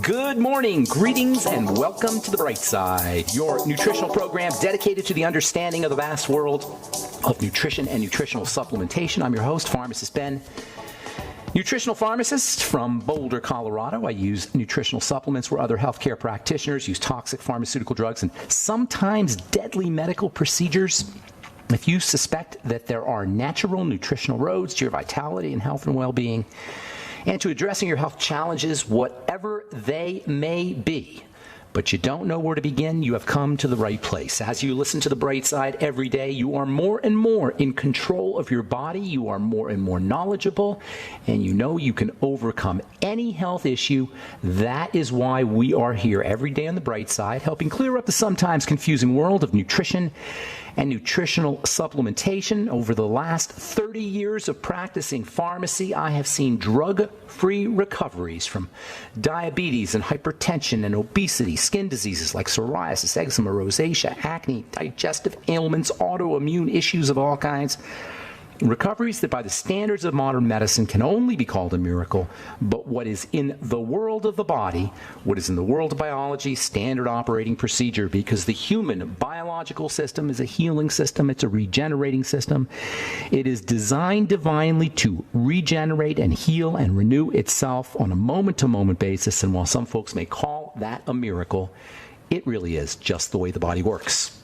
Good morning, greetings, and welcome to The Bright Side, your nutritional program dedicated to the understanding of the vast world of nutrition and nutritional supplementation. I'm your host, Pharmacist Ben, nutritional pharmacist from Boulder, Colorado. I use nutritional supplements where other healthcare practitioners use toxic pharmaceutical drugs and sometimes deadly medical procedures. If you suspect that there are natural nutritional roads to your vitality and health and well-being, and to addressing your health challenges, whatever they may be, but you don't know where to begin, you have come to the right place. As you listen to The Bright Side every day, you are more and more in control of your body, you are more and more knowledgeable, and you know you can overcome any health issue. That is why we are here every day on The Bright Side, helping clear up the sometimes confusing world of nutrition and nutritional supplementation. Over the last 30 years of practicing pharmacy, I have seen drug-free recoveries from diabetes and hypertension and obesity, skin diseases like psoriasis, eczema, rosacea, acne, digestive ailments, autoimmune issues of all kinds. Recoveries that by the standards of modern medicine can only be called a miracle, but what is in the world of the body, what is in the world of biology, standard operating procedure, because the human biological system is a healing system, it's a regenerating system. It is designed divinely to regenerate and heal and renew itself on a moment-to-moment basis, and while some folks may call that a miracle, it really is just the way the body works.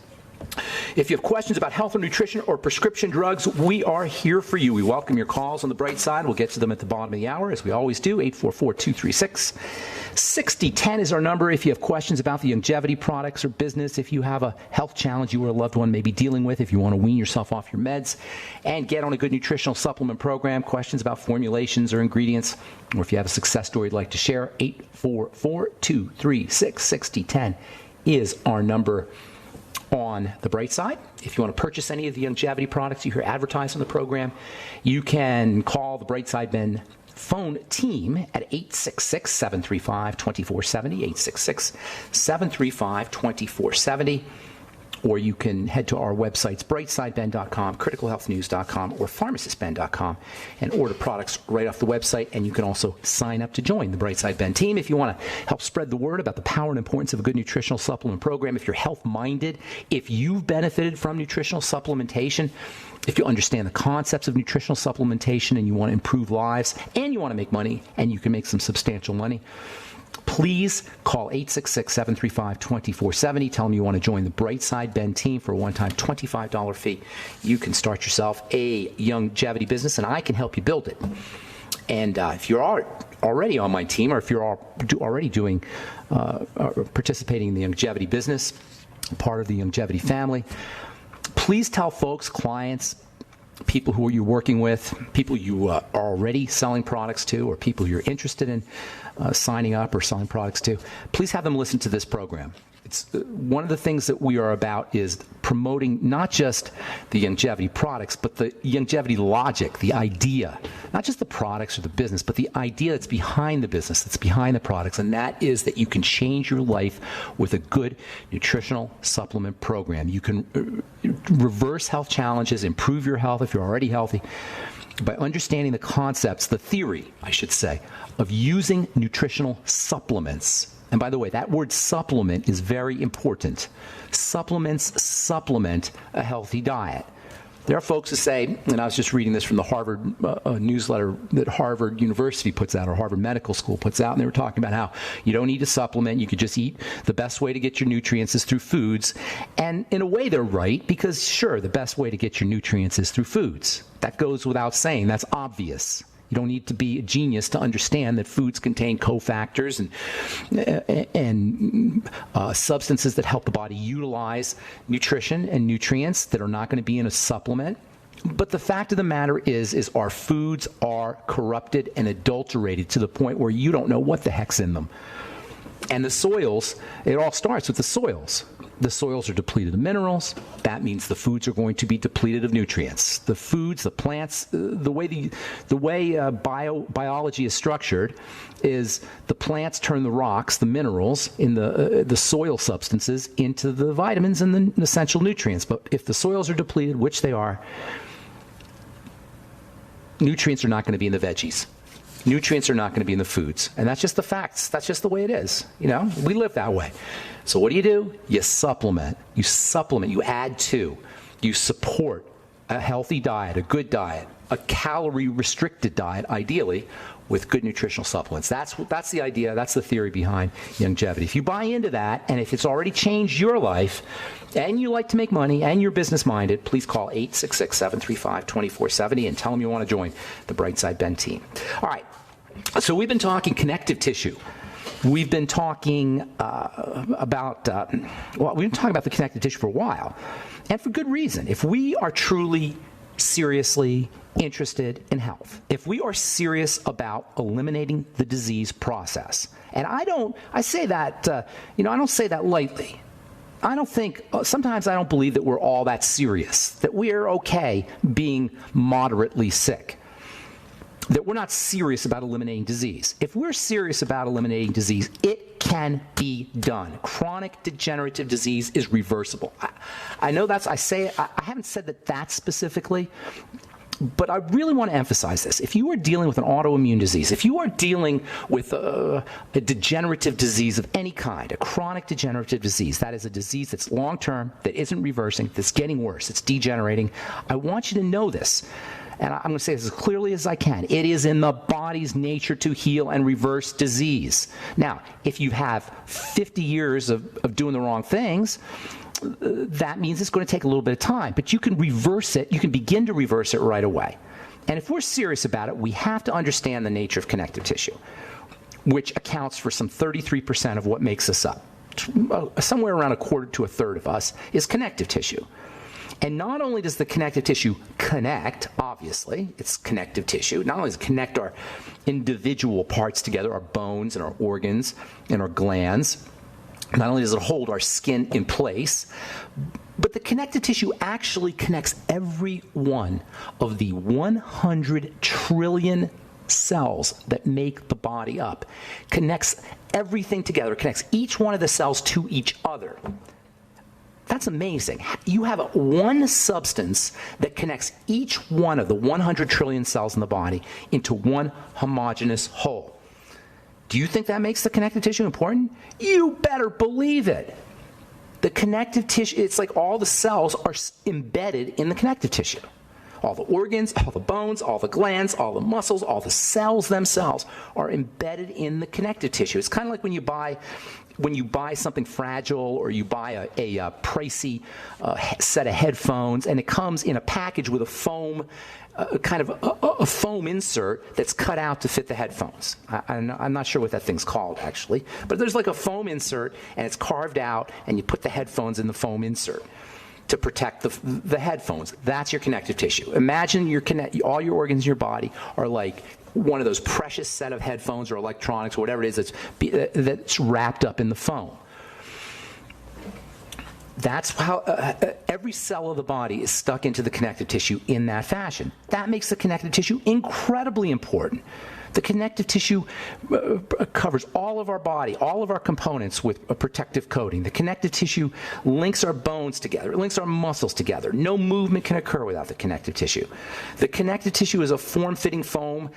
If you have questions about health or nutrition or prescription drugs, we are here for you. We welcome your calls on The Bright Side. We'll get to them at the bottom of the hour, as we always do. 844-236-6010 is our number. If you have questions about the longevity products or business, if you have a health challenge you or a loved one may be dealing with, if you want to wean yourself off your meds and get on a good nutritional supplement program, questions about formulations or ingredients, or if you have a success story you'd like to share, 844-236-6010 is our number on The Bright Side. If you want to purchase any of the longevity products you hear advertised on the program, you can call the Bright Side Ben phone team at 866-735-2470, 866-735-2470, or you can head to our websites, brightsideben.com, criticalhealthnews.com, or pharmacistben.com, and order products right off the website. And you can also sign up to join the Brightside Ben team if you want to help spread the word about the power and importance of a good nutritional supplement program. If you're health-minded, if you've benefited from nutritional supplementation, if you understand the concepts of nutritional supplementation and you want to improve lives and you want to make money, and you can make some substantial money, please call 866-735-2470. Tell them you want to join the Brightside Ben team for a one-time $25 fee. You can start yourself a longevity business, and I can help you build it. And if you're already on my team, or if you're already doing participating in the longevity business, part of the longevity family, please tell folks, clients, people who you're working with, people you are already selling products to, or people you're interested in signing up or selling products to, please have them listen to this program. It's one of the things that we are about is promoting not just the longevity products, but the longevity logic, the idea, not just the products or the business, but the idea that's behind the business, that's behind the products, and that is that you can change your life with a good nutritional supplement program. You can reverse health challenges, improve your health if you're already healthy, by understanding the concepts, the theory, I should say, of using nutritional supplements. And by the way, that word supplement is very important. Supplements supplement a healthy diet. There are folks who say, and I was just reading this from the Harvard newsletter that Harvard University puts out, or Harvard Medical School puts out, and they were talking about how you don't need to supplement, you could just eat. The best way to get your nutrients is through foods. And in a way, they're right, because sure, the best way to get your nutrients is through foods. That goes without saying. That's obvious. You don't need to be a genius to understand that foods contain cofactors and substances that help the body utilize nutrition and nutrients that are not going to be in a supplement. But the fact of the matter is our foods are corrupted and adulterated to the point where you don't know what the heck's in them. And the soils, it all starts with the soils. The soils are depleted of minerals. That means the foods are going to be depleted of nutrients. The foods, the plants, the way biology is structured is the plants turn the rocks, the minerals in the soil substances, into the vitamins and the essential nutrients. But if the soils are depleted, which they are, nutrients are not going to be in the veggies. nutrients are not going to be in the foods. And that's just the facts. That's just the way it is. We live that way. So what do? You supplement. You add to. You support a healthy diet, a good diet, a calorie-restricted diet, ideally, with good nutritional supplements. That's the idea. That's the theory behind longevity. If you buy into that, and if it's already changed your life, and you like to make money, and you're business-minded, please call 866-735-2470 and tell them you want to join the Brightside Ben team. All right. So we've been talking connective tissue. We've been talking about the connective tissue for a while, and for good reason. If we are truly seriously interested in health, if we are serious about eliminating the disease process, and I say that lightly. Sometimes I don't believe that we're all that serious, that we're okay being moderately sick, that we're not serious about eliminating disease. If we're serious about eliminating disease, it can be done. Chronic degenerative disease is reversible. I know I haven't said that specifically, but I really want to emphasize this. If you are dealing with an autoimmune disease, if you are dealing with a degenerative disease of any kind, a chronic degenerative disease, that is a disease that's long-term, that isn't reversing, that's getting worse, it's degenerating, I want you to know this. And I'm going to say this as clearly as I can. It is in the body's nature to heal and reverse disease. Now, if you have 50 years of doing the wrong things, that means it's going to take a little bit of time. But you can reverse it. You can begin to reverse it right away. And if we're serious about it, we have to understand the nature of connective tissue, which accounts for some 33% of what makes us up. Somewhere around a quarter to a third of us is connective tissue. And not only does the connective tissue connect, obviously, it's connective tissue. Not only does it connect our individual parts together, our bones and our organs and our glands, not only does it hold our skin in place, but the connective tissue actually connects every one of the 100 trillion cells that make the body up. Connects everything together, connects each one of the cells to each other. That's amazing. You have one substance that connects each one of the 100 trillion cells in the body into one homogeneous whole. Do you think that makes the connective tissue important? You better believe it. The connective tissue, it's like all the cells are embedded in the connective tissue. All the organs, all the bones, all the glands, all the muscles, all the cells themselves are embedded in the connective tissue. It's kind of like when you buy something fragile, or you buy a pricey set of headphones, and it comes in a package with a foam, a foam insert that's cut out to fit the headphones. I'm not sure what that thing's called, actually. But there's like a foam insert, and it's carved out, and you put the headphones in the foam insert to protect the headphones. That's your connective tissue. Imagine all your organs in your body are like one of those precious set of headphones or electronics or whatever it is that's wrapped up in the foam. That's how every cell of the body is stuck into the connective tissue in that fashion. That makes the connective tissue incredibly important. The connective tissue covers all of our body, all of our components with a protective coating. The connective tissue links our bones together. It links our muscles together. No movement can occur without the connective tissue. The connective tissue is a form-fitting foam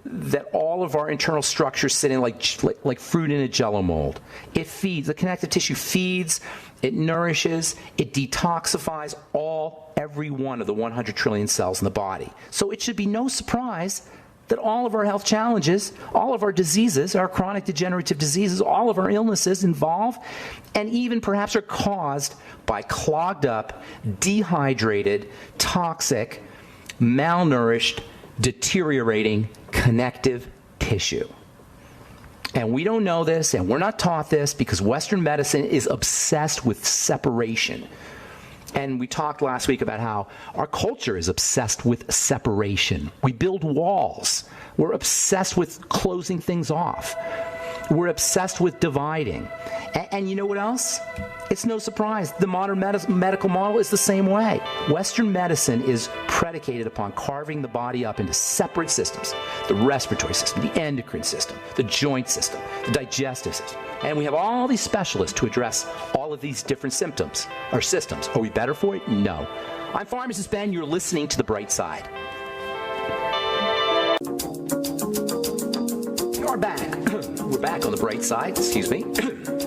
that all of our internal structures sit in like fruit in a Jell-O mold. It feeds. The connective tissue feeds, it nourishes, it detoxifies every one of the 100 trillion cells in the body. So it should be no surprise that all of our health challenges, all of our diseases, our chronic degenerative diseases, all of our illnesses involve, and even perhaps are caused by clogged up, dehydrated, toxic, malnourished, deteriorating connective tissue. And we don't know this, and we're not taught this, because Western medicine is obsessed with separation. And we talked last week about how our culture is obsessed with separation. We build walls. We're obsessed with closing things off. We're obsessed with dividing. And you know what else? It's no surprise. The modern medical model is the same way. Western medicine is predicated upon carving the body up into separate systems. The respiratory system, the endocrine system, the joint system, the digestive system. And we have all these specialists to address all of these different symptoms or systems. Are we better for it? No. I'm Pharmacist Ben. You're listening to The Bright Side. are back. We're back on the bright side, excuse me.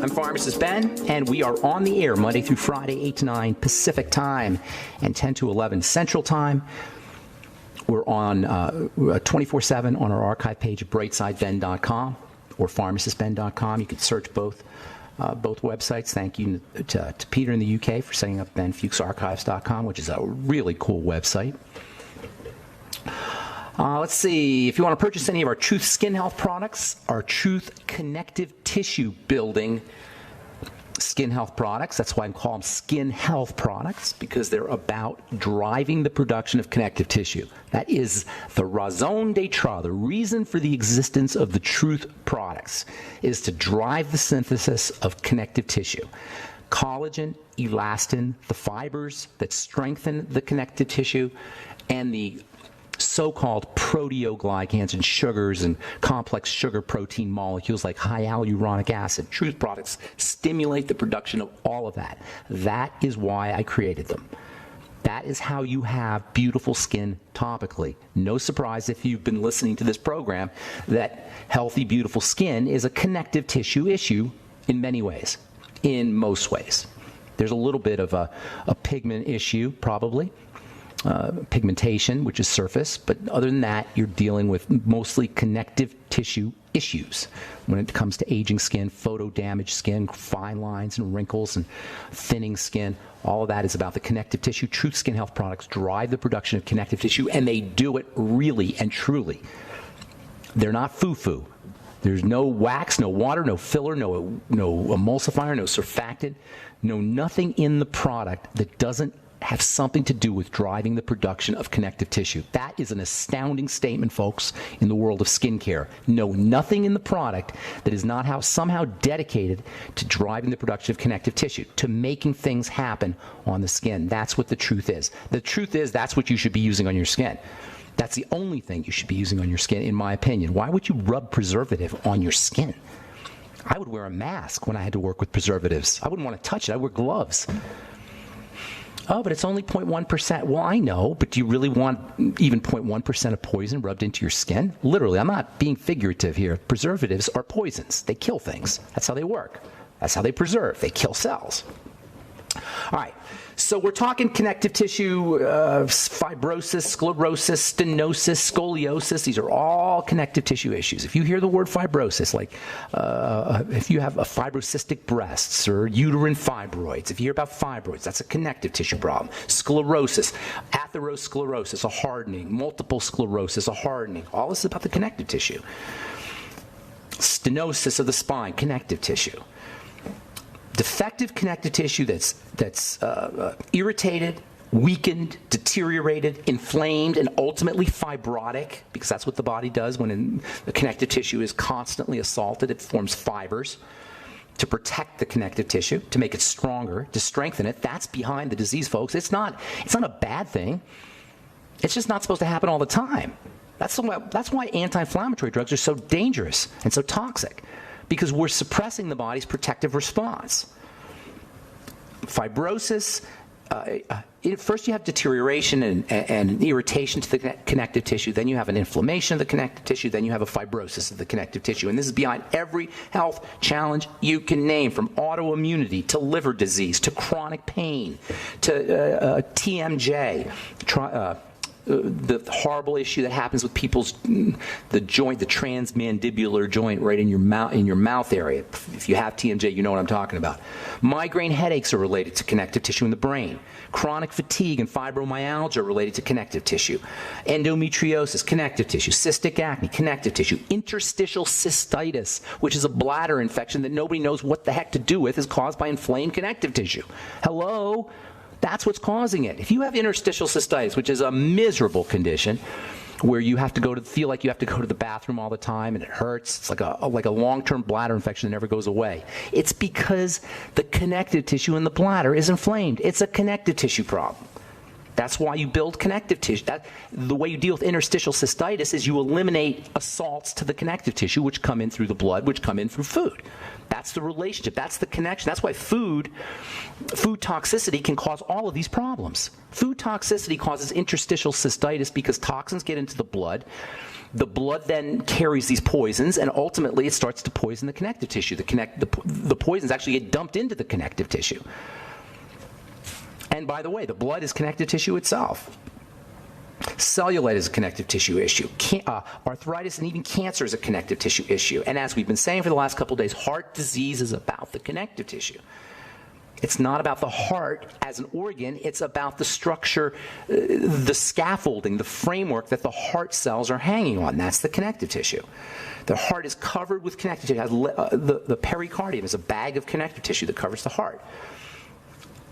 I'm Pharmacist Ben, and we are on the air Monday through Friday, 8 to 9 Pacific Time and 10 to 11 Central Time. We're on 24/7 on our archive page at brightsideben.com or pharmacistben.com. You can search both websites. Thank you to Peter in the UK for setting up benfuchsarchives.com, which is a really cool website. Let's see. If you want to purchase any of our Truth Skin Health products, our Truth Connective Tissue Building Skin Health products, that's why I call them Skin Health products, because they're about driving the production of connective tissue. That is the raison d'etre, the reason for the existence of the Truth products, is to drive the synthesis of connective tissue. Collagen, elastin, the fibers that strengthen the connective tissue, and the so-called proteoglycans and sugars and complex sugar protein molecules like high hyaluronic acid. Truth products stimulate the production of all of that. That is why I created them. That is how you have beautiful skin topically. No surprise if you've been listening to this program that healthy, beautiful skin is a connective tissue issue in many ways, in most ways. There's a little bit of a pigment issue, probably. Pigmentation, which is surface, but other than that, you're dealing with mostly connective tissue issues when it comes to aging skin, photo-damaged skin, fine lines and wrinkles and thinning skin. All of that is about the connective tissue. Truth Skin Health products drive the production of connective tissue, and they do it really and truly. They're not foo-foo. There's no wax, no water, no filler, no emulsifier, no surfactant, nothing in the product that doesn't have something to do with driving the production of connective tissue. That is an astounding statement, folks, in the world of skincare. Nothing in the product that is not somehow dedicated to driving the production of connective tissue, to making things happen on the skin. That's what the truth is. The truth is that's what you should be using on your skin. That's the only thing you should be using on your skin, in my opinion. Why would you rub preservative on your skin? I would wear a mask when I had to work with preservatives. I wouldn't want to touch it. I'd wear gloves. Oh, but it's only 0.1%. Well, I know, but do you really want even 0.1% of poison rubbed into your skin? Literally, I'm not being figurative here. Preservatives are poisons. They kill things. That's how they work. That's how they preserve. They kill cells. All right, so we're talking connective tissue, fibrosis, sclerosis, stenosis, scoliosis. These are all connective tissue issues. If you hear the word fibrosis, like if you have a fibrocystic breasts or uterine fibroids, if you hear about fibroids, that's a connective tissue problem. Sclerosis, atherosclerosis, a hardening, multiple sclerosis, a hardening. All this is about the connective tissue. Stenosis of the spine, connective tissue. Defective connective tissue that's irritated, weakened, deteriorated, inflamed, and ultimately fibrotic, because that's what the body does when the connective tissue is constantly assaulted. It forms fibers to protect the connective tissue, to make it stronger, to strengthen it. That's behind the disease, folks. It's not a bad thing. It's just not supposed to happen all the time. That's why anti-inflammatory drugs are so dangerous and so toxic, because we're suppressing the body's protective response. Fibrosis, first you have deterioration and irritation to the connective tissue, then you have an inflammation of the connective tissue, then you have a fibrosis of the connective tissue. And this is behind every health challenge you can name, from autoimmunity to liver disease to chronic pain to TMJ, the horrible issue that happens with people's the transmandibular joint right in your mouth area. If you have TMJ, you know what I'm talking about. Migraine headaches are related to connective tissue in the brain. Chronic fatigue and fibromyalgia are related to connective tissue. Endometriosis, connective tissue. Cystic acne, connective tissue. Interstitial cystitis, which is a bladder infection that nobody knows what the heck to do with, is caused by inflamed connective tissue. Hello? That's what's causing it. If you have interstitial cystitis, which is a miserable condition where you have to feel like you have to go to the bathroom all the time and it hurts, it's like a long-term bladder infection that never goes away. It's because the connective tissue in the bladder is inflamed. It's a connective tissue problem. That's why you build connective tissue. The way you deal with interstitial cystitis is you eliminate assaults to the connective tissue, which come in through the blood, which come in through food. That's the relationship. That's the connection. That's why food toxicity can cause all of these problems. Food toxicity causes interstitial cystitis because toxins get into the blood The blood then carries these poisons, and ultimately it starts to poison the connective tissue. The poisons actually get dumped into the connective tissue. And by the way, the blood is connective tissue itself. Cellulite is a connective tissue issue. Arthritis and even cancer is a connective tissue issue. And as we've been saying for the last couple of days, heart disease is about the connective tissue. It's not about the heart as an organ. It's about the structure, the scaffolding, the framework that the heart cells are hanging on. That's the connective tissue. The heart is covered with connective tissue. The pericardium is a bag of connective tissue that covers the heart.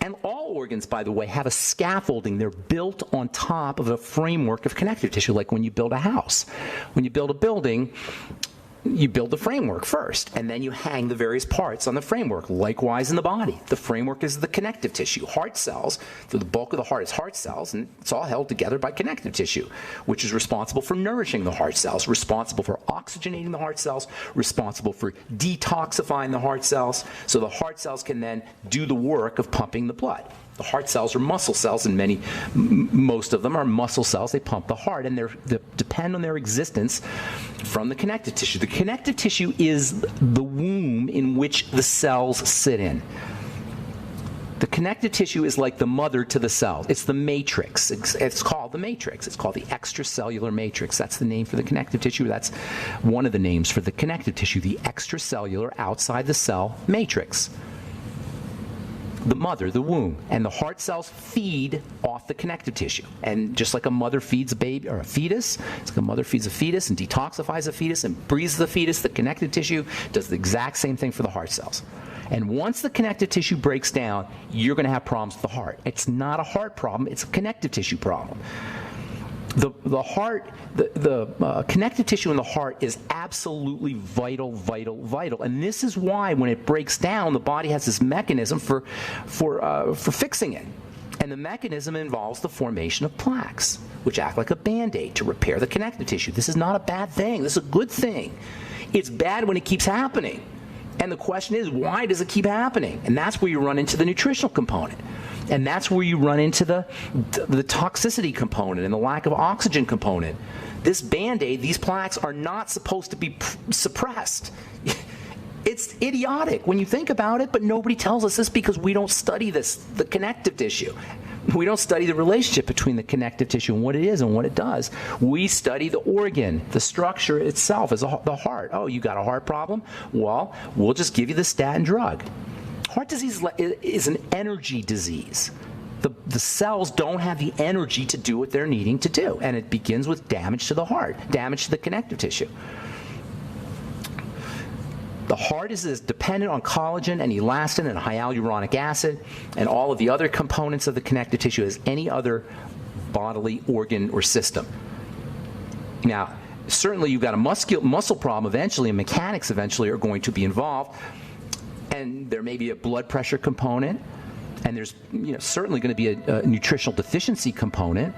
And all organs, by the way, have a scaffolding. They're built on top of a framework of connective tissue, like when you build a house. When you build a building, you build the framework first, and then you hang the various parts on the framework. Likewise in the body. The framework is the connective tissue. Heart cells, for the bulk of the heart is heart cells, and it's all held together by connective tissue, which is responsible for nourishing the heart cells, responsible for oxygenating the heart cells, responsible for detoxifying the heart cells, so the heart cells can then do the work of pumping the blood. The heart cells are muscle cells, and most of them are muscle cells. They pump the heart, and they depend on their existence from the connective tissue. The connective tissue is the womb in which the cells sit in. The connective tissue is like the mother to the cell. It's the matrix. It's called the matrix. It's called the extracellular matrix. That's the name for the connective tissue. That's one of the names for the connective tissue, the extracellular, outside the cell matrix. The mother, the womb, and the heart cells feed off the connective tissue. And just like a mother feeds a baby or a fetus, it's like a mother feeds a fetus and detoxifies a fetus and breathes the fetus, the connective tissue does the exact same thing for the heart cells. And once the connective tissue breaks down, you're going to have problems with the heart. It's not a heart problem, it's a connective tissue problem. The heart, the connective tissue in the heart is absolutely vital. And this is why when it breaks down, the body has this mechanism for fixing it. And the mechanism involves the formation of plaques, which act like a Band-Aid to repair the connective tissue. This is not a bad thing. This is a good thing. It's bad when it keeps happening. And the question is, why does it keep happening? And that's where you run into the nutritional component. And that's where you run into the toxicity component and the lack of oxygen component. This Band-Aid, these plaques are not supposed to be suppressed. It's idiotic when you think about it, but nobody tells us this because we don't study the connective tissue. We don't study the relationship between the connective tissue and what it is and what it does. We study the organ, the structure itself, as the heart. Oh, you got a heart problem? Well, we'll just give you the statin drug. Heart disease is an energy disease. The cells don't have the energy to do what they're needing to do, and it begins with damage to the heart, damage to the connective tissue. The heart is as dependent on collagen and elastin and hyaluronic acid and all of the other components of the connective tissue as any other bodily organ or system. Now, certainly you've got a muscle problem eventually, and mechanics eventually are going to be involved. And there may be a blood pressure component, and there's certainly going to be a nutritional deficiency component.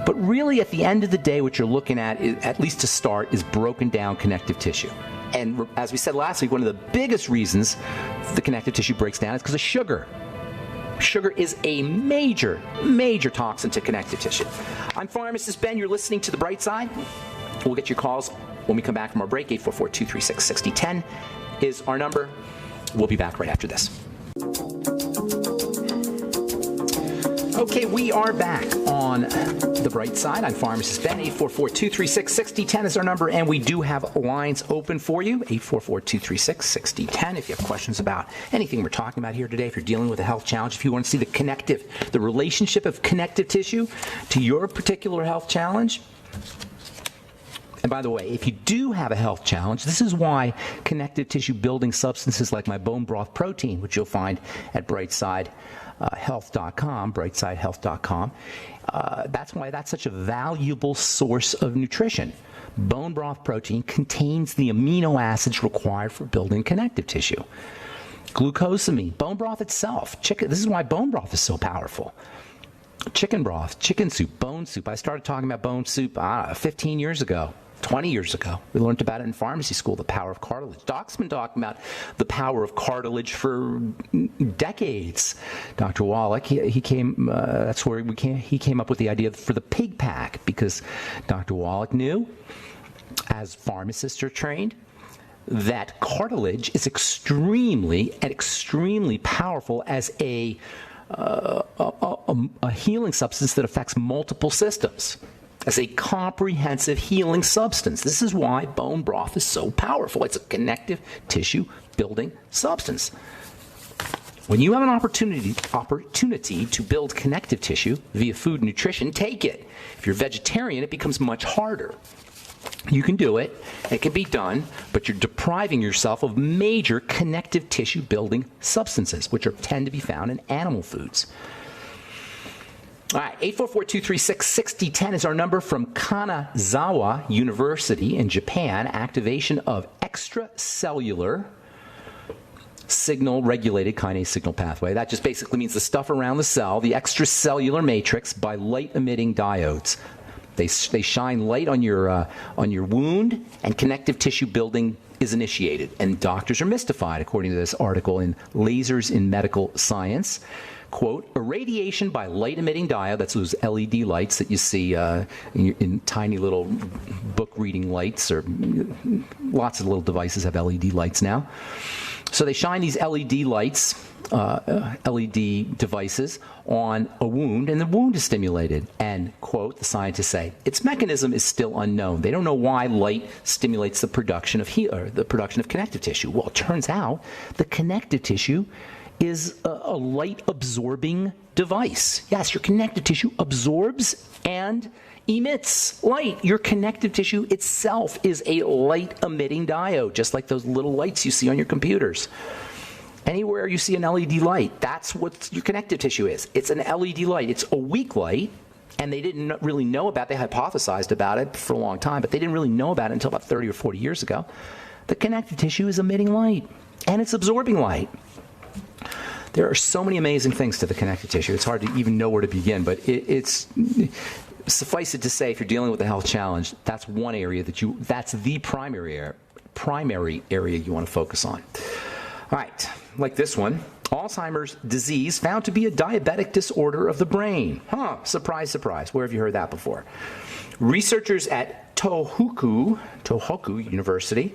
But really, at the end of the day, what you're looking at, at least to start, is broken down connective tissue. And as we said last week, one of the biggest reasons the connective tissue breaks down is because of sugar. Sugar is a major toxin to connective tissue. I'm Pharmacist Ben. You're listening to The Bright Side. We'll get your calls when we come back from our break. 844-236-6010 is our number. We'll be back right after this. Okay, we are back on The Bright Side. I'm Pharmacist Ben. 844-236-6010 is our number, and we do have lines open for you. 844-236-6010 if you have questions about anything we're talking about here today, if you're dealing with a health challenge, if you want to see the relationship of connective tissue to your particular health challenge. And by the way, if you do have a health challenge, this is why connective tissue building substances like my bone broth protein, which you'll find at brightsidehealth.com, brightsidehealth.com, that's why that's such a valuable source of nutrition. Bone broth protein contains the amino acids required for building connective tissue. Glucosamine, bone broth itself, chicken. This is why bone broth is so powerful. Chicken broth, chicken soup, bone soup. I started talking about bone soup 15 years ago. 20 years ago. We learned about it in pharmacy school, the power of cartilage. Doc's been talking about the power of cartilage for decades. Dr. Wallach, he came up with the idea for the pig pack, because Dr. Wallach knew, as pharmacists are trained, that cartilage is extremely powerful as a healing substance that affects multiple systems, as a comprehensive healing substance. This is why bone broth is so powerful. It's a connective tissue building substance. When you have an opportunity to build connective tissue via food and nutrition, take it. If you're vegetarian, it becomes much harder. You can do it, it can be done, but you're depriving yourself of major connective tissue building substances, which tend to be found in animal foods. All right, 844-236-6010 is our number from Kanazawa University in Japan. Activation of extracellular signal-regulated kinase signal pathway. That just basically means the stuff around the cell, the extracellular matrix, by light-emitting diodes. They shine light on your wound, and connective tissue building is initiated. And doctors are mystified, according to this article in Lasers in Medical Science. Quote, irradiation by light-emitting diode, that's those LED lights that you see in tiny little book-reading lights, or lots of little devices have LED lights now. So they shine these LED lights, LED devices, on a wound, and the wound is stimulated. And, quote, the scientists say, its mechanism is still unknown. They don't know why light stimulates the production of connective tissue. Well, it turns out the connective tissue is a light-absorbing device. Yes, your connective tissue absorbs and emits light. Your connective tissue itself is a light-emitting diode, just like those little lights you see on your computers. Anywhere you see an LED light, that's what your connective tissue is. It's an LED light. It's a weak light, and they didn't really know about it. They hypothesized about it for a long time, but they didn't really know about it until about 30 or 40 years ago. The connective tissue is emitting light, and it's absorbing light. There are so many amazing things to the connective tissue. It's hard to even know where to begin, but it's suffice it to say, if you're dealing with a health challenge, that's one area that's the primary area you want to focus on. All right, like this one, Alzheimer's disease found to be a diabetic disorder of the brain. Surprise, surprise. Where have you heard that before? Researchers at Tohoku University,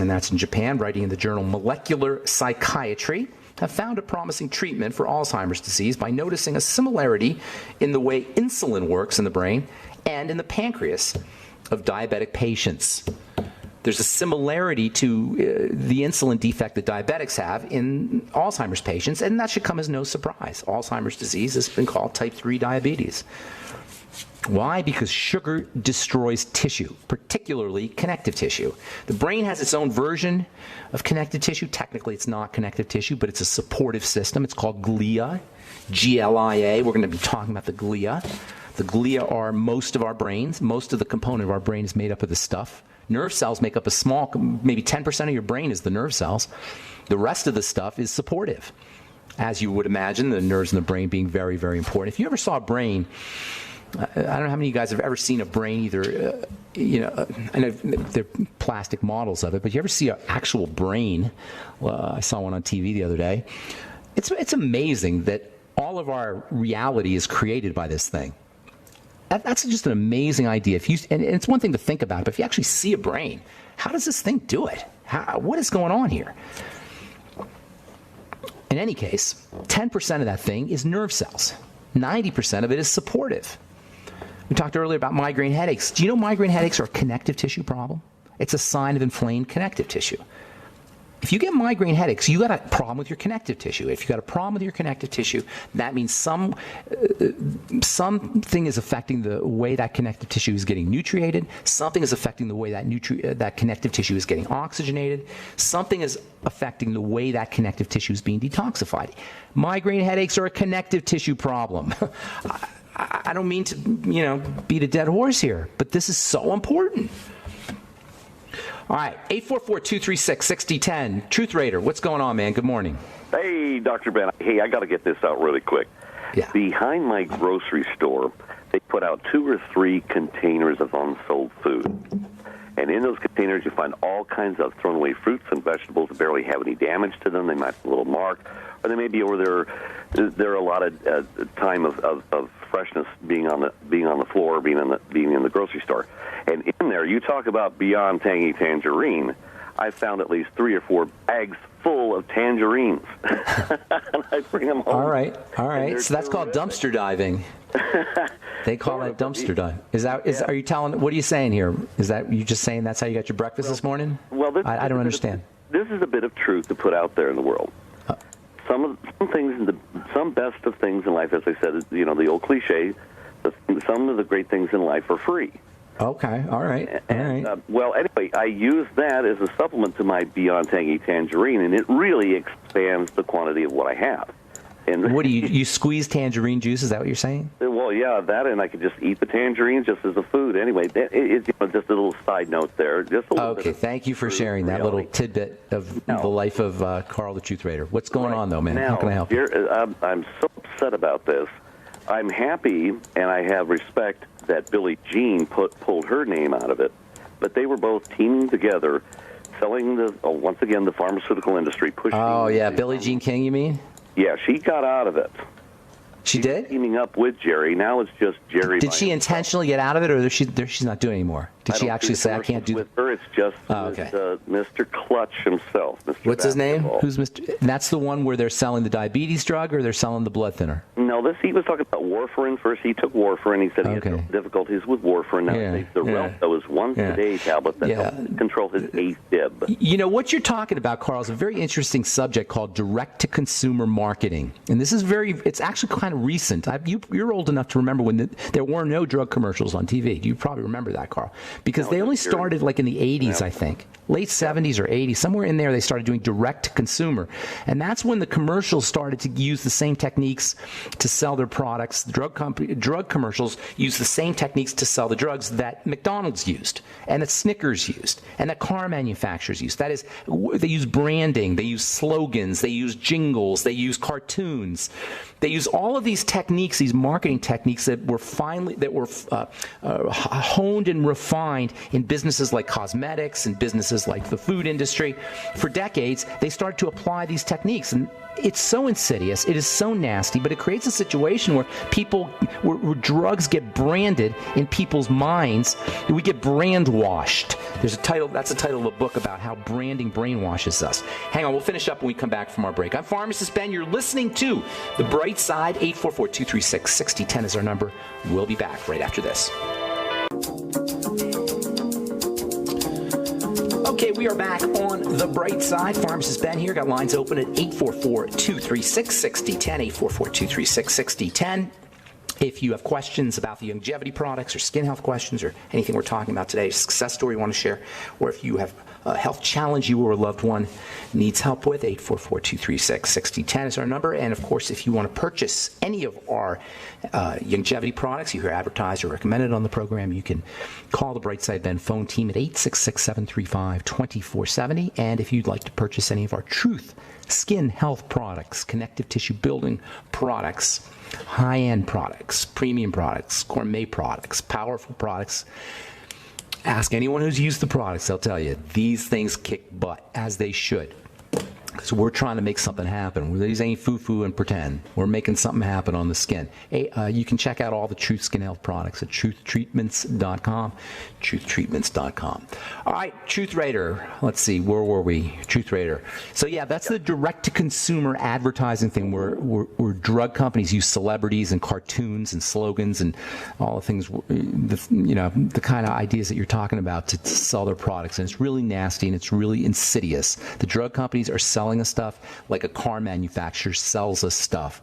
and that's in Japan, writing in the journal Molecular Psychiatry, have found a promising treatment for Alzheimer's disease by noticing a similarity in the way insulin works in the brain and in the pancreas of diabetic patients. There's a similarity to the insulin defect that diabetics have in Alzheimer's patients, and that should come as no surprise. Alzheimer's disease has been called type 3 diabetes. Why? Because sugar destroys tissue, particularly connective tissue. The brain has its own version of connective tissue. Technically, it's not connective tissue, but it's a supportive system. It's called glia, G-L-I-A. We're going to be talking about the glia. The glia are most of our brains. Most of the component of our brain is made up of this stuff. Nerve cells make up a small, maybe 10% of your brain is the nerve cells. The rest of the stuff is supportive. As you would imagine, the nerves in the brain being very, very important. If you ever saw a brain, I don't know how many of you guys have ever seen a brain either, I know they're plastic models of it, but you ever see an actual brain? Well, I saw one on TV the other day. It's amazing that all of our reality is created by this thing. That's just an amazing idea. And it's one thing to think about, but if you actually see a brain, how does this thing do it? What is going on here? In any case, 10% of that thing is nerve cells. 90% of it is supportive. We talked earlier about migraine headaches. Do you know migraine headaches are a connective tissue problem? It's a sign of inflamed connective tissue. If you get migraine headaches, you got a problem with your connective tissue. If you got a problem with your connective tissue, that means something is affecting the way that connective tissue is getting nutriated. Something is affecting the way that connective tissue is getting oxygenated. Something is affecting the way that connective tissue is being detoxified. Migraine headaches are a connective tissue problem. I don't mean to, beat a dead horse here, but this is so important. All right, 844-236-6010. Truth Raider, what's going on, man? Good morning. Hey, Dr. Ben. Hey, I got to get this out really quick. Yeah. Behind my grocery store, they put out 2 or 3 containers of unsold food. And in those containers, you find all kinds of thrown away fruits and vegetables that barely have any damage to them. They might have a little mark, or they may be over there a lot of time of freshness being on the floor, being in the grocery store. And in there, you talk about beyond tangy tangerine. I found at least 3 or 4 bags full of tangerines. And I bring them home. All right. So that's called dumpster diving. They call that dumpster dive. Are you telling? What are you saying here? Is that you just saying that's how you got your breakfast this morning? Well, I don't understand. This is a bit of truth to put out there in the world. Some best of things in life, as I said, the old cliche. Some of the great things in life are free. Okay, all right. Well, anyway, I use that as a supplement to my Beyond Tangy Tangerine, and it really expands the quantity of what I have. And what do you squeeze tangerine juice? Is that what you're saying? Well, yeah, that, and I could just eat the tangerines just as a food. Anyway, it's just a little side note there. Just a little okay, thank you for sharing that little tidbit of the life of Carl the Truth Raider. What's going on, though, man? Now, how can I help you? I'm so upset about this. I'm happy, and I have respect that Billie Jean pulled her name out of it, but they were both teaming together, selling once again the pharmaceutical industry. Pushing. Oh yeah, Billie Jean King, you mean? Yeah, she got out of it. She did? Teaming up with Jerry. Now it's just Jerry. Did she intentionally get out of it, or she's not doing it anymore? Did she actually say, I can't do with her? It's just Mr. Clutch himself. What's his name? Who's Mr.? And that's the one where they're selling the diabetes drug, or they're selling the blood thinner? No, he was talking about warfarin. First, he took warfarin. He said he had no difficulties with warfarin. Now, the Relto is once a day tablet that helps control his AFib. You know, what you're talking about, Carl, is a very interesting subject called direct-to-consumer marketing. And this is it's actually kind of recent. You're old enough to remember when there were no drug commercials on TV. You probably remember that, Carl. Because they only started like in the 80s, I think. Late 70s or 80s. Somewhere in there, they started doing direct-to-consumer. And that's when the commercials started to use the same techniques to sell their products. The drug commercials use the same techniques to sell the drugs that McDonald's used, and that Snickers used, and that car manufacturers used. That is, they use branding, they use slogans, they use jingles, they use cartoons. They use all of these techniques, these marketing techniques that were honed and refined in businesses like cosmetics and businesses like the food industry. For decades, they started to apply these techniques, and it's so insidious, it is so nasty, but it creates a situation where where drugs get branded in people's minds. We get brand washed. That's the title of a book about how branding brainwashes us. Hang on, we'll finish up when we come back from our break. I'm Pharmacist Ben. You're listening to The Bright Side. 844-236-6010 is our number. We'll be back right after this. Okay, we are back on The Bright Side. Pharmacist Ben here. Got lines open at 844-236-6010, 844-236-6010. If you have questions about the longevity products or skin health questions or anything we're talking about today, a success story you want to share, or if you have a health challenge you or a loved one needs help with, 844-236-6010 is our number. And, of course, if you want to purchase any of our longevity products you hear advertised or recommended on the program, you can call the Brightside Ben phone team at 866-735-2470. And if you'd like to purchase any of our Truth skin health products, connective tissue building products, high-end products, premium products, gourmet products, powerful products, ask anyone who's used the products. They'll tell you these things kick butt, as they should. So we're trying to make something happen. These ain't foo-foo and pretend. We're making something happen on the skin. You can check out all the Truth Skin Health products at truthtreatments.com, truthtreatments.com. All right, Truth Raider. Let's see, where were we? Truth Raider. So, yeah, that's the direct-to-consumer advertising thing where drug companies use celebrities and cartoons and slogans and all the things, the kind of ideas that you're talking about to sell their products. And it's really nasty and it's really insidious. The drug companies are selling us stuff like a car manufacturer sells us stuff.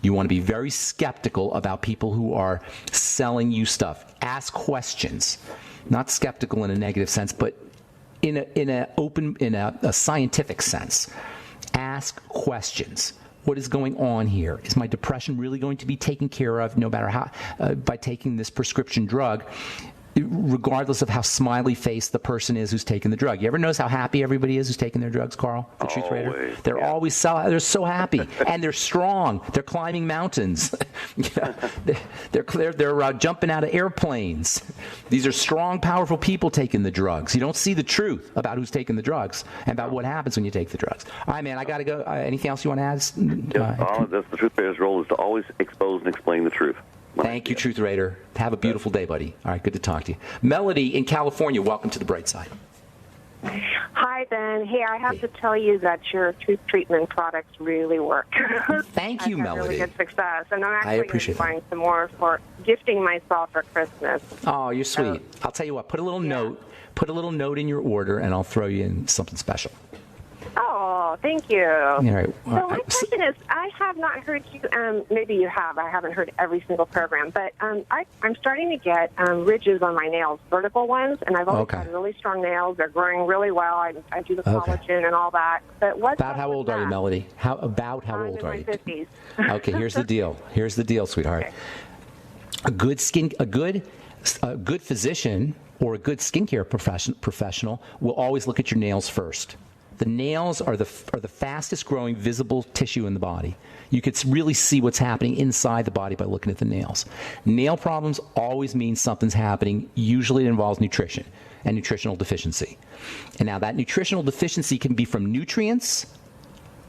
You want to be very skeptical about people who are selling you stuff. Ask questions. Not skeptical in a negative sense, but in a scientific sense. Ask questions. What is going on here? Is my depression really going to be taken care of no matter how by taking this prescription drug? regardless of how smiley-faced the person is who's taking the drug. You ever notice how happy everybody is who's taking their drugs, Carl? The Truth Raider? They're always they're so happy, and they're strong. They're climbing mountains. They're jumping out of airplanes. These are strong, powerful people taking the drugs. You don't see the truth about who's taking the drugs and about what happens when you take the drugs. All right, man, I got to go. Anything else you want to add? That's the Truth Raider's role, is to always expose and explain the truth. Thank you, Truth Raider. Have a beautiful day, buddy. All right, good to talk to you. Melody in California, welcome to the bright side. Hi, Ben. Hey, I have to tell you that your tooth treatment products really work. Thank you, I've had Melody. really good success, and I'm I actually appreciate buying some more for gifting myself for Christmas. Oh, you're sweet. I'll tell you what. Put a little note. Put a little note in your order, and I'll throw you in something special. Oh, thank you. All right. So my question is, I have not heard you, maybe you have, I haven't heard every single program, but I'm starting to get ridges on my nails, vertical ones, and I've always had really strong nails. They're growing really well. I do the collagen and all that. But what's about how old are you, Melody? How old are you? I'm in my 50s. Okay, here's the deal. Here's the deal, sweetheart. Okay. A good physician or a good skincare professional will always look at your nails first. The nails are the fastest growing visible tissue in the body. You could really see what's happening inside the body by looking at the nails. Nail problems always mean something's happening. Usually it involves nutrition and nutritional deficiency. And now that nutritional deficiency can be from nutrients,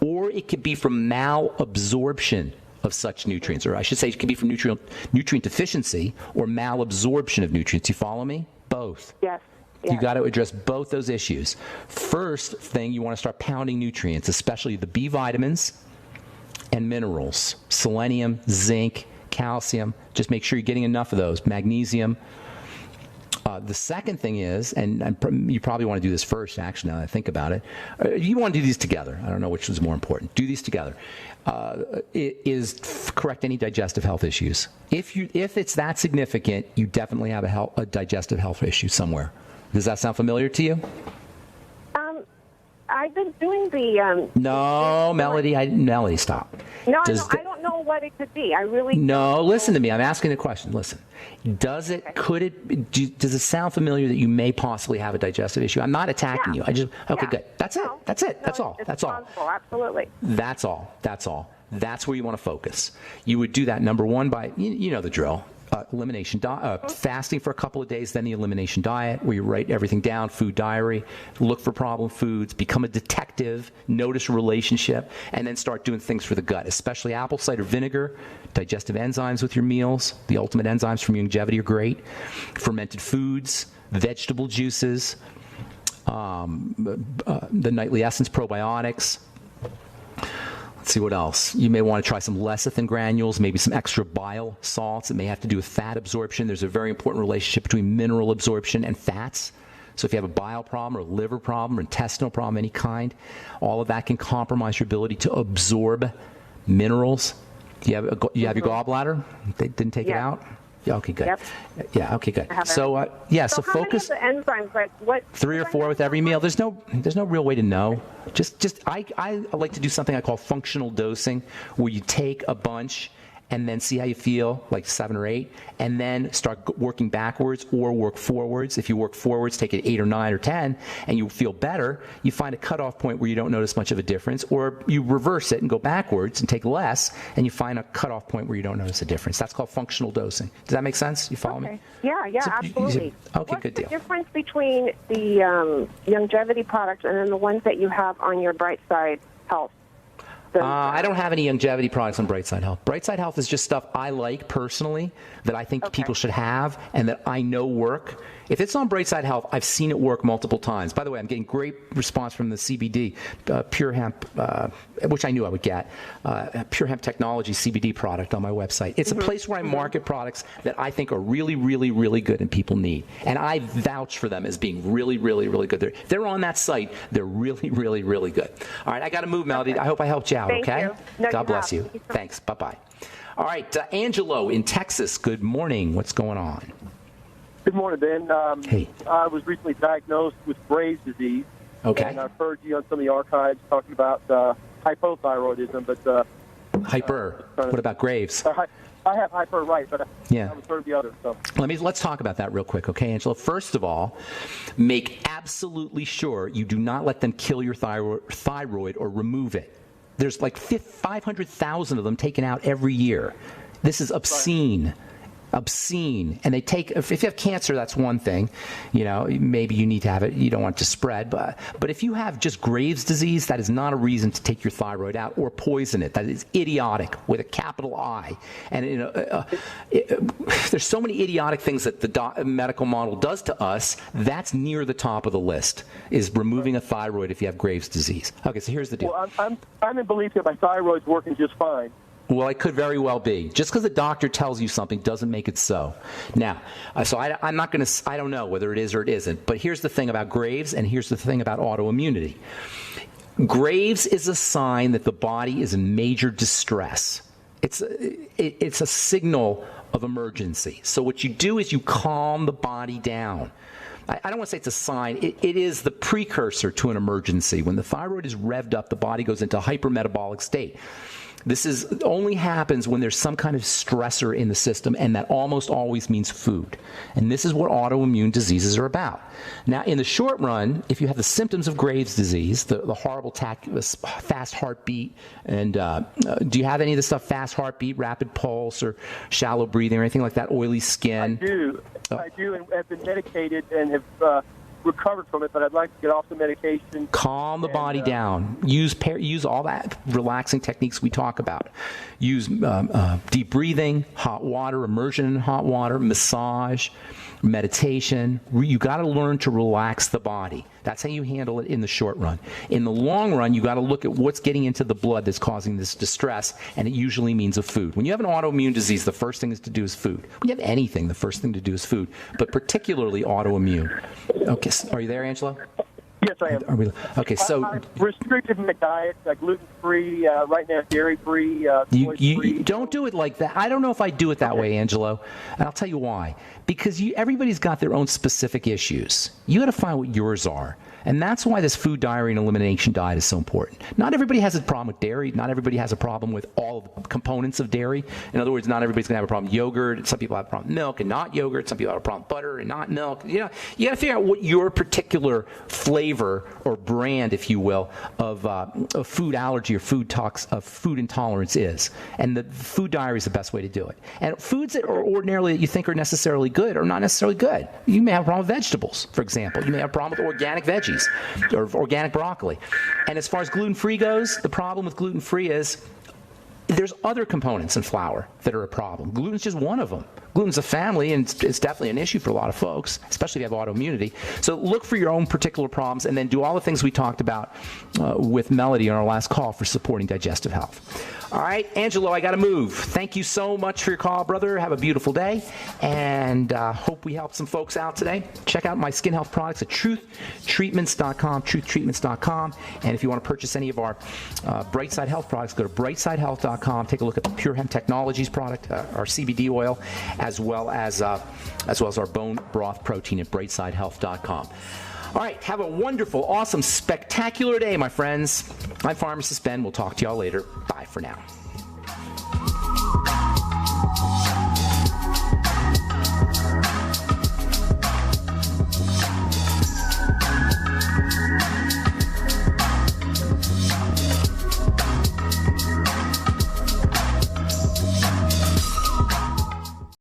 or it could be from malabsorption of such nutrients. Or I should say it could be from nutrient deficiency or malabsorption of nutrients. You follow me? Both. Yes. You got to address both those issues. First thing, you want to start pounding nutrients, especially the B vitamins and minerals, selenium, zinc, calcium. Just make sure you're getting enough of those. Magnesium. The second thing is, and you probably want to do this first, actually, now that I think about it. You want to do these together. I don't know which is more important. Do these together. Correct any digestive health issues. If it's that significant, you definitely have a digestive health issue somewhere. Does that sound familiar to you? I've been doing the... No, Melody, Melody, stop. No, I don't know what it could be. I really No, listen to me. I'm asking a question. Listen. Does it sound familiar that you may possibly have a digestive issue? I'm not attacking you. Good. That's it. That's it. That's all. It's That's all. possible, absolutely. That's all. That's all. That's where you want to focus. You would do that, number one, by, you know the drill. Elimination fasting for a couple of days, then the elimination diet, where you write everything down, food diary, look for problem foods, become a detective, notice a relationship, and then start doing things for the gut, especially apple cider vinegar, digestive enzymes with your meals. The ultimate enzymes from longevity are great. Fermented foods, vegetable juices, the nightly essence probiotics. Let's see what else. You may want to try some lecithin granules, maybe some extra bile salts. It may have to do with fat absorption. There's a very important relationship between mineral absorption and fats. So if you have a bile problem or a liver problem or intestinal problem of any kind, all of that can compromise your ability to absorb minerals. Do you have your gallbladder? They didn't take it out? Yeah, okay, good. Yep. Yeah, okay, good. So how focus. many of the enzymes, like what? 3 or 4 with every meal. There's no real way to know. I like to do something I call functional dosing, where you take a bunch and then see how you feel, like 7 or 8, and then start working backwards or work forwards. If you work forwards, take it 8 or 9 or 10, and you feel better, you find a cutoff point where you don't notice much of a difference, or you reverse it and go backwards and take less, and you find a cutoff point where you don't notice a difference. That's called functional dosing. Does that make sense? You follow me? Yeah, absolutely. Okay, good deal. What's the difference between the longevity products and then the ones that you have on your Bright Side Health? I don't have any longevity products on Brightside Health. Brightside Health is just stuff I like personally that I think people should have and that I know work. If it's on Brightside Health, I've seen it work multiple times. By the way, I'm getting great response from the CBD, Pure Hemp, which I knew I would get, Pure Hemp Technology CBD product on my website. It's a place where I market products that I think are really, really, really good and people need. And I vouch for them as being really, really, really good. They're on that site. They're really, really, really good. All right, I got to move, Melody. I hope I helped you out, Thank you. No, God bless you. Thanks. Bye-bye. All right, Angelo in Texas, good morning. What's going on? Good morning, Ben. Hey. I was recently diagnosed with Graves' disease. Okay. And I've heard you on some of the archives talking about hypothyroidism, but... Hyper. What about Graves? I have hyper, but Yeah. I would serve the other. So Let's talk about that real quick, okay, Angela? First of all, make absolutely sure you do not let them kill your thyroid or remove it. There's like 500,000 of them taken out every year. This is obscene. Obscene. And they take, if you have cancer, that's one thing. You know, maybe you need to have it, you don't want it to spread. But if you have just Graves' disease, that is not a reason to take your thyroid out or poison it. That is idiotic with a capital I. And there's so many idiotic things that the medical model does to us. That's near the top of the list, is removing a thyroid if you have Graves' disease. Okay, so here's the deal. Well, I'm in belief that my thyroid's working just fine. Well, it could very well be. Just because the doctor tells you something doesn't make it so. Now, so I'm not going to, I don't know whether it is or it isn't, but here's the thing about Graves, and here's the thing about autoimmunity. Graves is a sign that the body is in major distress. It's a signal of emergency. So what you do is you calm the body down. I don't want to say it's a sign. It is the precursor to an emergency. When the thyroid is revved up, the body goes into a hypermetabolic state. This only happens when there's some kind of stressor in the system, and that almost always means food. And this is what autoimmune diseases are about. Now, in the short run, if you have the symptoms of Graves' disease, the horrible fast heartbeat, and do you have any of the stuff, fast heartbeat, rapid pulse, or shallow breathing, or anything like that, oily skin? I do, and have been medicated and have recovered from it, but I'd like to get off the medication. Calm the body down. Use all that relaxing techniques we talk about. Use deep breathing, hot water, immersion in hot water, massage, meditation. You got to learn to relax the body. That's how you handle it in the short run. In the long run, you got to look at what's getting into the blood that's causing this distress, and it usually means a food. When you have an autoimmune disease, the first thing is to do is food. When you have anything, the first thing to do is food, but particularly autoimmune. Okay, are you there, Angela? Yes, I am. Okay, so I'm restricted in my diet, gluten-free, right now dairy-free, you don't do it like that. I don't know if I do it that way, Angelo, and I'll tell you why. Because everybody's got their own specific issues. You got to find what yours are. And that's why this food diary and elimination diet is so important. Not everybody has a problem with dairy. Not everybody has a problem with all of the components of dairy. In other words, not everybody's going to have a problem with yogurt. Some people have a problem with milk and not yogurt. Some people have a problem with butter and not milk. You know, you got to figure out what your particular flavor or brand, if you will, of food allergy or food intolerance is. And the food diary is the best way to do it. And foods that are ordinarily that you think are necessarily good are not necessarily good. You may have a problem with vegetables, for example. You may have a problem with organic veggies or organic broccoli. And as far as gluten-free goes, the problem with gluten-free is there's other components in flour that are a problem. Gluten's just one of them. Gluten's a family, and it's definitely an issue for a lot of folks, especially if you have autoimmunity. So look for your own particular problems, and then do all the things we talked about with Melody on our last call for supporting digestive health. All right, Angelo, I got to move. Thank you so much for your call, brother. Have a beautiful day, and hope we helped some folks out today. Check out my skin health products at truthtreatments.com, truthtreatments.com. And if you want to purchase any of our Brightside Health products, go to brightsidhealth.com. Take a look at the Pure Hemp Technologies product, our CBD oil, as well as our bone broth protein at brightsidhealth.com. All right, have a wonderful, awesome, spectacular day, my friends. I'm Pharmacist Ben. We'll talk to y'all later. Bye for now.